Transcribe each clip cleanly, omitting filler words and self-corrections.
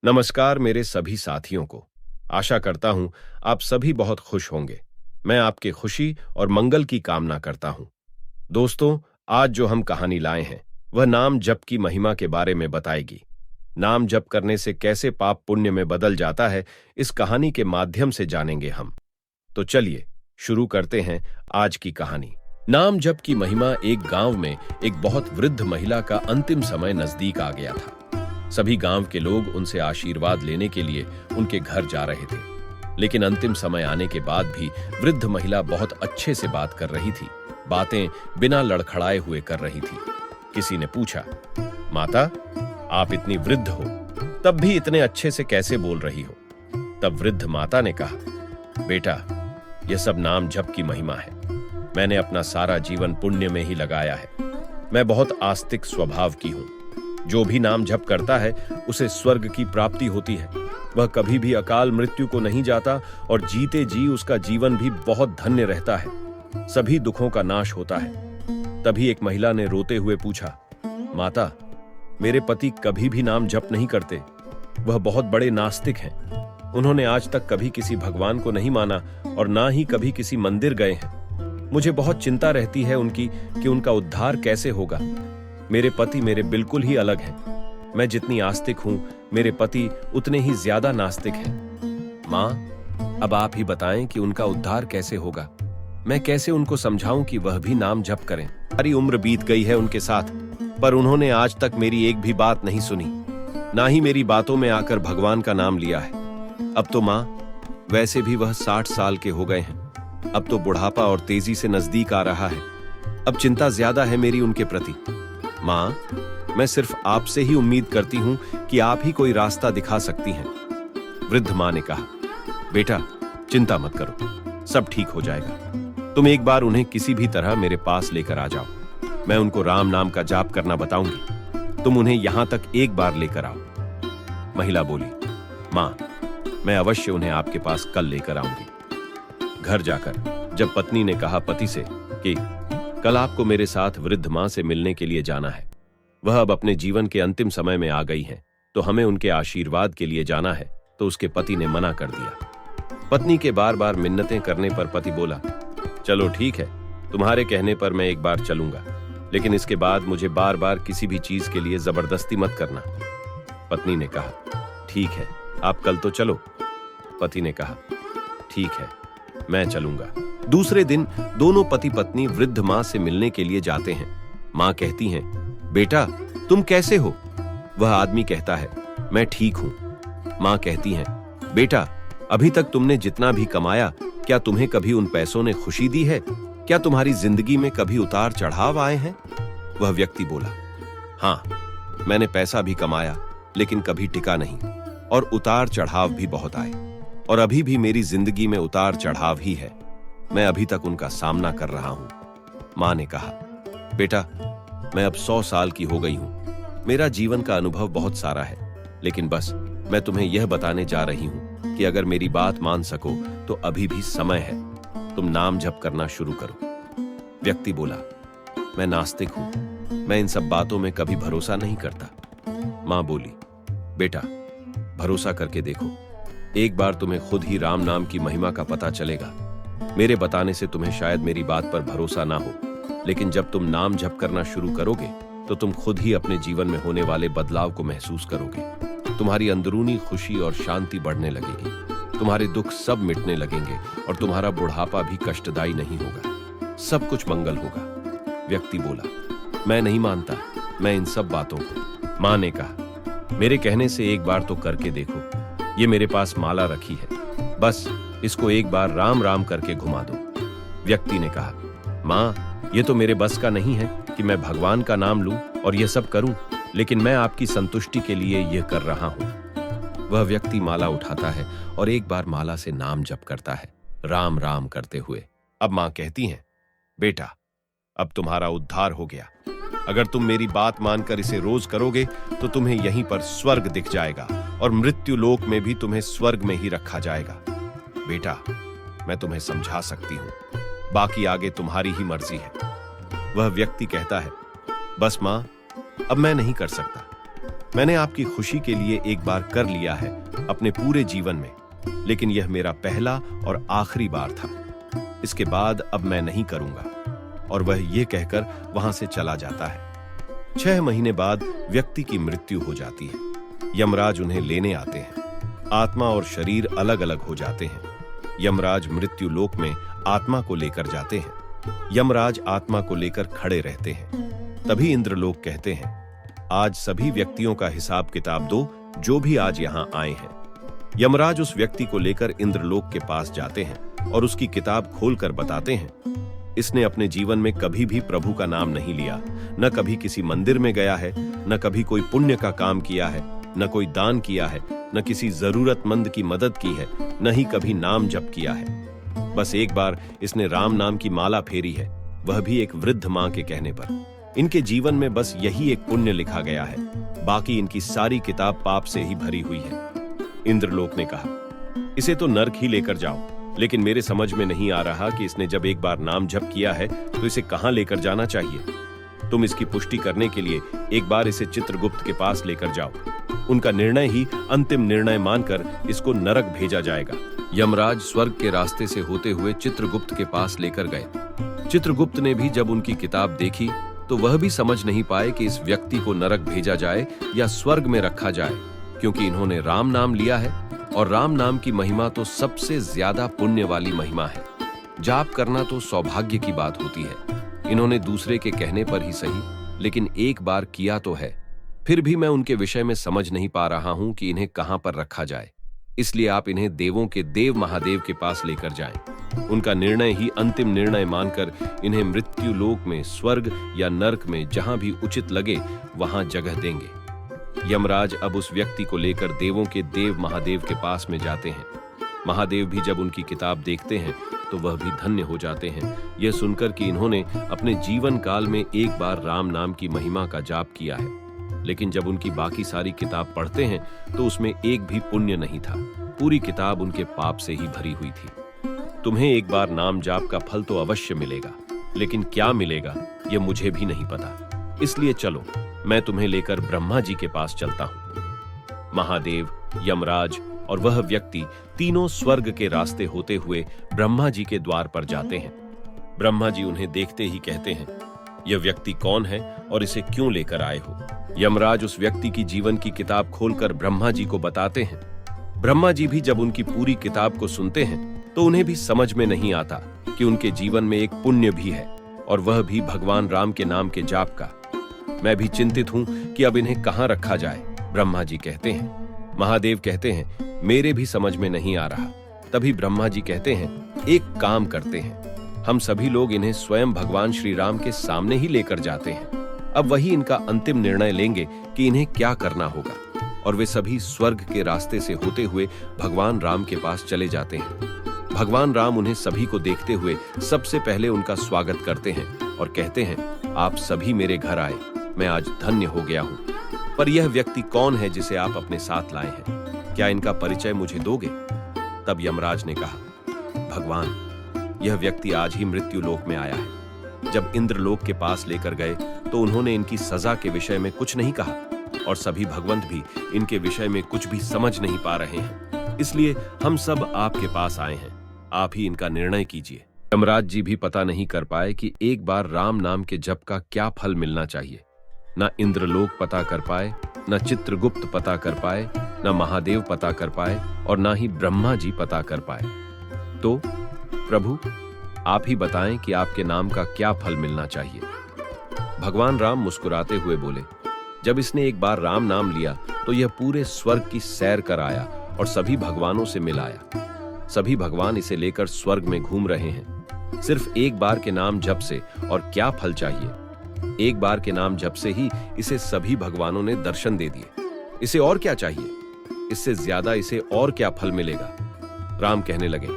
नमस्कार मेरे सभी साथियों को। आशा करता हूं आप सभी बहुत खुश होंगे। मैं आपके खुशी और मंगल की कामना करता हूं। दोस्तों, आज जो हम कहानी लाए हैं वह नाम जप की महिमा के बारे में बताएगी। नाम जप करने से कैसे पाप पुण्य में बदल जाता है, इस कहानी के माध्यम से जानेंगे हम। तो चलिए शुरू करते हैं आज की कहानी। नाम जप की महिमा। एक गांव में एक बहुत वृद्ध महिला का अंतिम समय नजदीक आ गया था। सभी गांव के लोग उनसे आशीर्वाद लेने के लिए उनके घर जा रहे थे, लेकिन अंतिम समय आने के बाद भी वृद्ध महिला बहुत अच्छे से बात कर रही थी। बातें बिना लड़खड़ाए हुए कर रही थी। किसी ने पूछा, माता, आप इतनी वृद्ध हो, तब भी इतने अच्छे से कैसे बोल रही हो? तब वृद्ध माता ने कहा, बेटा, यह सब नाम जप की महिमा है। मैंने अपना सारा जीवन पुण्य में ही लगाया है। मैं बहुत आस्तिक स्वभाव की हूं। जो भी नाम जप करता है उसे स्वर्ग की प्राप्ति होती है। वह कभी भी अकाल मृत्यु को नहीं जाता और जीते जी उसका जीवन भी बहुत धन्य रहता है। सभी दुखों का नाश होता है। तभी एक महिला ने रोते हुए पूछा, माता, मेरे पति कभी भी नाम जप नहीं करते। वह बहुत बड़े नास्तिक हैं। उन्होंने आज तक कभी किसी भगवान को नहीं माना और ना ही कभी किसी मंदिर गए हैं। मुझे बहुत चिंता रहती है उनकी कि उनका उद्धार कैसे होगा। मेरे पति मेरे बिल्कुल ही अलग हैं। मैं जितनी आस्तिक हूं, मेरे पति उतने ही ज्यादा नास्तिक हैं। मां, अब आप ही बताएं कि उनका उद्धार कैसे होगा। मैं कैसे उनको समझाऊं कि वह भी नाम जप करें। सारी उम्र बीत गई है उनके साथ, पर उन्होंने आज तक मेरी एक भी बात नहीं सुनी, ना ही मेरी बातों में आकर भगवान का नाम लिया है। अब तो मां, वैसे भी वह 60 साल के हो गए हैं। अब तो बुढ़ापा और तेजी से नजदीक आ रहा है। अब चिंता ज्यादा है मेरी उनके प्रति। मां, मैं सिर्फ आपसे ही उम्मीद करती हूं कि आप ही कोई रास्ता दिखा सकती हैं। वृद्ध मां ने कहा, बेटा, चिंता मत करो, सब ठीक हो जाएगा। तुम एक बार उन्हें किसी भी तरह मेरे पास लेकर आ जाओ। मैं उनको राम नाम का जाप करना बताऊंगी। तुम उन्हें यहां तक एक बार लेकर आओ। महिला बोली, मां, मैं अवश्य उन्हें आपके पास कल लेकर आऊंगी। घर जाकर जब पत्नी ने कहा पति से कि कल आपको मेरे साथ वृद्ध मां से मिलने के लिए जाना है, वह अब अपने जीवन के अंतिम समय में आ गई हैं, तो हमें उनके आशीर्वाद के लिए जाना है, तो उसके पति ने मना कर दिया। पत्नी के बार बार मिन्नतें करने पर पति बोला, चलो ठीक है, तुम्हारे कहने पर मैं एक बार चलूंगा, लेकिन इसके बाद मुझे बार बार किसी भी चीज के लिए जबरदस्ती मत करना। पत्नी ने कहा, ठीक है, आप कल तो चलो। पति ने कहा, ठीक है, मैं चलूंगा। दूसरे दिन दोनों पति पत्नी वृद्ध मां से मिलने के लिए जाते हैं। मां कहती हैं, बेटा, तुम कैसे हो? वह आदमी कहता है, मैं ठीक हूं। मां कहती हैं, बेटा, अभी तक तुमने जितना भी कमाया, क्या तुम्हें कभी उन पैसों ने खुशी दी है? क्या तुम्हारी जिंदगी में कभी उतार चढ़ाव आए हैं? वह व्यक्ति बोला, हां, मैंने पैसा भी कमाया, लेकिन कभी टिका नहीं, और उतार चढ़ाव भी बहुत आए, और अभी भी मेरी जिंदगी में उतार चढ़ाव ही है। मैं अभी तक उनका सामना कर रहा हूं। मां ने कहा, बेटा, मैं अब 100 साल की हो गई हूं। मेरा जीवन का अनुभव बहुत सारा है, लेकिन बस मैं तुम्हें यह बताने जा रही हूं कि अगर मेरी बात मान सको तो अभी भी समय है। तुम नाम जप करना शुरू करो। व्यक्ति बोला, मैं नास्तिक हूं, मैं इन सब बातों में कभी भरोसा नहीं करता। मां बोली, बेटा, भरोसा करके देखो, एक बार तुम्हें खुद ही राम नाम की महिमा का पता चलेगा। मेरे बताने से तुम्हें शायद मेरी बात पर भरोसा ना हो, लेकिन जब तुम नाम जप करना शुरू करोगे तो तुम खुद ही अपने जीवन में होने वाले बदलाव को महसूस करोगे। तुम्हारी अंदरूनी खुशी और शांति बढ़ने लगेगी। तुम्हारे दुख सब मिटने लगेंगे और तुम्हारा बुढ़ापा भी कष्टदायी नहीं होगा। सब कुछ मंगल होगा। व्यक्ति बोला, मैं नहीं मानता मैं इन सब बातों को। मां ने कहा, मेरे कहने से एक बार तो करके देखो। ये मेरे पास माला रखी है, बस इसको एक बार राम राम करके घुमा दो। व्यक्ति ने कहा, मां, ये तो मेरे बस का नहीं है कि मैं भगवान का नाम लूं और ये सब करूं, लेकिन मैं आपकी संतुष्टि के लिए यह कर रहा हूं। वह व्यक्ति माला उठाता है और एक बार माला से नाम जप करता है, राम राम करते हुए। अब मां कहती हैं, बेटा, अब तुम्हारा उद्धार हो गया। अगर तुम मेरी बात मानकर इसे रोज करोगे तो तुम्हें यहीं पर स्वर्ग दिख जाएगा और मृत्यु लोक में भी तुम्हें स्वर्ग में ही रखा जाएगा। बेटा, मैं तुम्हें समझा सकती हूं, बाकी आगे तुम्हारी ही मर्जी है। वह व्यक्ति कहता है, बस मां, अब मैं नहीं कर सकता। मैंने आपकी खुशी के लिए एक बार कर लिया है अपने पूरे जीवन में, लेकिन यह मेरा पहला और आखिरी बार था। इसके बाद अब मैं नहीं करूंगा। और वह ये कहकर वहां से चला जाता है। 6 महीने बाद व्यक्ति की मृत्यु हो जाती है। यमराज उन्हें लेने आते हैं। आत्मा और शरीर अलग अलग हो जाते हैं। यमराज मृत्यु लोक में आत्मा को लेकर जाते हैं। यमराज आत्मा को लेकर खड़े रहते हैं। तभी इंद्रलोक कहते हैं, आज सभी व्यक्तियों का हिसाब किताब दो जो भी आज यहां आए हैं। यमराज उस व्यक्ति को लेकर इंद्रलोक के पास जाते हैं और उसकी किताब खोलकर बताते हैं, इसने अपने जीवन में कभी भी प्रभु का नाम नहीं लिया, न कभी किसी मंदिर में गया है, न कभी कोई पुण्य का काम किया है, न कोई दान किया है, न किसी जरूरतमंद की मदद की है, न ही कभी नाम जप किया है। बस एक बार इसने राम नाम की माला फेरी है, वह भी एक वृद्ध मां के कहने पर। इनके जीवन में बस यही एक पुण्य लिखा गया है, बाकी इनकी सारी किताब पाप से ही भरी हुई है। इंद्रलोक ने कहा, इसे तो नरक ही लेकर जाओ, लेकिन मेरे समझ में नहीं आ रहा कि इसने जब एक बार नाम जप किया है तो इसे कहां लेकर जाना चाहिए। तुम इसकी पुष्टि करने के लिए एक बार इसे चित्रगुप्त के पास लेकर जाओ। उनका निर्णय ही अंतिम निर्णय मानकर इसको नरक भेजा जाएगा। यमराज स्वर्ग के रास्ते से होते हुए चित्रगुप्त के पास लेकर गए। चित्रगुप्त ने भी जब उनकी किताब देखी तो वह भी समझ नहीं पाए कि इस व्यक्ति को नरक भेजा जाए या स्वर्ग में रखा जाए, क्योंकि इन्होंने राम नाम लिया है और राम नाम की महिमा तो सबसे ज्यादा पुण्य वाली महिमा है। जाप करना तो सौभाग्य की बात होती है। इन्होंने दूसरे के कहने पर ही सही, लेकिन एक बार किया तो है। फिर भी मैं उनके विषय में समझ नहीं पा रहा हूं कि इन्हें कहां पर रखा जाए, इसलिए आप इन्हें देवों के देव महादेव के पास लेकर जाएं। उनका निर्णय ही अंतिम निर्णय मानकर इन्हें मृत्यु लोक में, स्वर्ग या नरक में जहां भी उचित लगे वहां जगह देंगे। यमराज अब उस व्यक्ति को लेकर देवों के देव महादेव के पास में जाते हैं। महादेव भी जब उनकी किताब देखते हैं तो वह भी धन्य हो जाते हैं, यह सुनकर कि इन्होंने अपने जीवन काल में एक बार राम नाम की महिमा का जाप किया है। लेकिन जब उनकी बाकी सारी किताब पढ़ते हैं तो उसमें एक भी पुण्य नहीं था। पूरी किताब उनके पाप से ही भरी हुई थी। तुम्हें एक बार नाम जाप का फल तो अवश्य मिलेगा, लेकिन क्या मिलेगा यह मुझे भी नहीं पता। इसलिए चलो, मैं तुम्हें लेकर ब्रह्मा जी के पास चलता हूं। महादेव, यमराज और वह व्यक्ति तीनों स्वर्ग के रास्ते होते हुए ब्रह्मा जी के द्वार पर जाते हैं। ब्रह्मा जी उन्हें देखते ही कहते हैं, यह व्यक्ति कौन है और इसे क्यों लेकर आए हो। यमराज उस व्यक्ति की जीवन की किताब खोलकर ब्रह्मा जी को बताते हैं। ब्रह्मा जी भी जब उनकी पूरी किताब को सुनते हैं तो उन्हें भी समझ में नहीं आता कि उनके जीवन में एक पुण्य भी है, और वह भी भगवान राम के नाम के जाप का। मैं भी चिंतित हूं कि अब इन्हें कहां रखा जाए, ब्रह्मा जी कहते हैं। महादेव कहते हैं, मेरे भी समझ में नहीं आ रहा। तभी ब्रह्मा जी कहते हैं, एक काम करते हैं, हम सभी लोग इन्हें स्वयं भगवान श्री राम के सामने ही लेकर जाते हैं। अब वही इनका अंतिम निर्णय लेंगे कि इन्हें क्या करना होगा। और वे सभी स्वर्ग के रास्ते से होते हुए भगवान राम के पास चले जाते हैं। भगवान राम उन्हें सभी को देखते हुए सबसे पहले उनका स्वागत करते हैं और कहते हैं, आप सभी मेरे घर आए, मैं आज धन्य हो गया हूं। पर यह व्यक्ति कौन है जिसे आप अपने साथ लाए हैं? क्या इनका परिचय मुझे दोगे? तब यमराज ने कहा, भगवान, यह व्यक्ति आज ही मृत्यु लोक में आया है। जब इंद्रलोक के पास लेकर गए तो उन्होंने इनकी सजा के विषय में कुछ नहीं कहा, और सभी भगवंत भी इनके विषय में कुछ भी समझ नहीं पा रहे हैं। इसलिए हम सब आपके पास आए हैं, आप ही इनका निर्णय कीजिए। यमराज जी भी पता नहीं कर पाए कि एक बार राम नाम के जप का क्या फल मिलना चाहिए। न इंद्रलोक पता कर पाए, न चित्रगुप्त पता कर पाए, न महादेव पता कर पाए, और न ही ब्रह्मा जी पता कर पाए। तो प्रभु, आप ही बताएं कि आपके नाम का क्या फल मिलना चाहिए। भगवान राम मुस्कुराते हुए बोले, जब इसने एक बार राम नाम लिया तो यह पूरे स्वर्ग की सैर कर आया और सभी भगवानों से मिलाया। सभी भगवान इसे लेकर स्वर्ग में घूम रहे हैं। सिर्फ एक बार के नाम जप से और क्या फल चाहिए। एक बार के नाम जप से ही इसे सभी भगवानों ने दर्शन दे दिए। इसे और क्या चाहिए? इससे ज्यादा इसे और क्या फल मिलेगा? राम कहने लगे,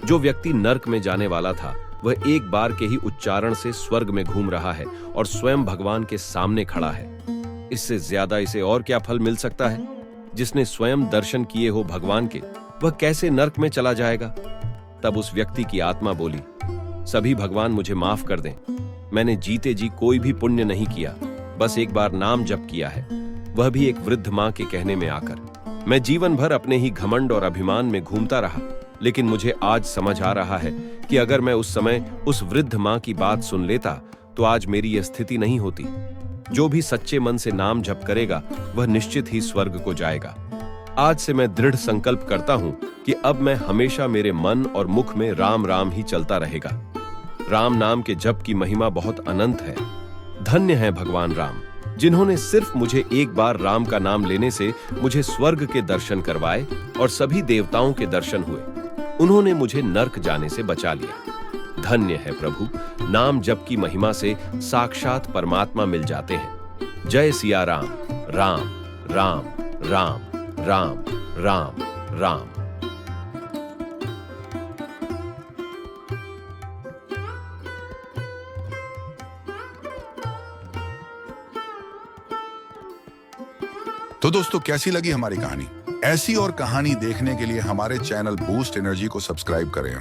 जो व्यक्ति नरक में जाने वाला था वह एक बार के ही उच्चारण से स्वर्ग में घूम रहा है और स्वयं भगवान के सामने खड़ा है। इससे ज्यादा इसे और क्या फल मिल सकता है? जिसने स्वयं दर्शन किए हो भगवान के, वह कैसे नरक में चला जाएगा? तब उस व्यक्ति की आत्मा बोली, सभी भगवान मुझे माफ कर दें, मैंने जीते जी कोई भी पुण्य नहीं किया, बस एक बार नाम जप किया है। वह भी एक वृद्ध माँ के कहने में आकर। मैं जीवन भर अपने ही घमंड और अभिमान में घूमता रहा, लेकिन मुझे आज समझ आ रहा है कि अगर मैं उस समय उस वृद्ध माँ की बात सुन लेता तो आज मेरी यह स्थिति नहीं होती। जो भी सच्चे मन से नाम जप करेगा वह निश्चित ही स्वर्ग को जाएगा। आज से मैं दृढ़ संकल्प करता हूँ कि अब मैं हमेशा मेरे मन और मुख में राम राम ही चलता रहेगा। राम नाम के जप की महिमा बहुत अनंत है। धन्य है भगवान राम, जिन्होंने सिर्फ मुझे एक बार राम का नाम लेने से मुझे स्वर्ग के दर्शन करवाए और सभी देवताओं के दर्शन हुए। उन्होंने मुझे नर्क जाने से बचा लिया। धन्य है प्रभु, नाम जप की महिमा से साक्षात परमात्मा मिल जाते हैं। जय सिया राम। राम राम राम राम राम राम। तो दोस्तों, कैसी लगी हमारी कहानी? ऐसी और कहानी देखने के लिए हमारे चैनल बूस्ट एनर्जी को सब्सक्राइब करें।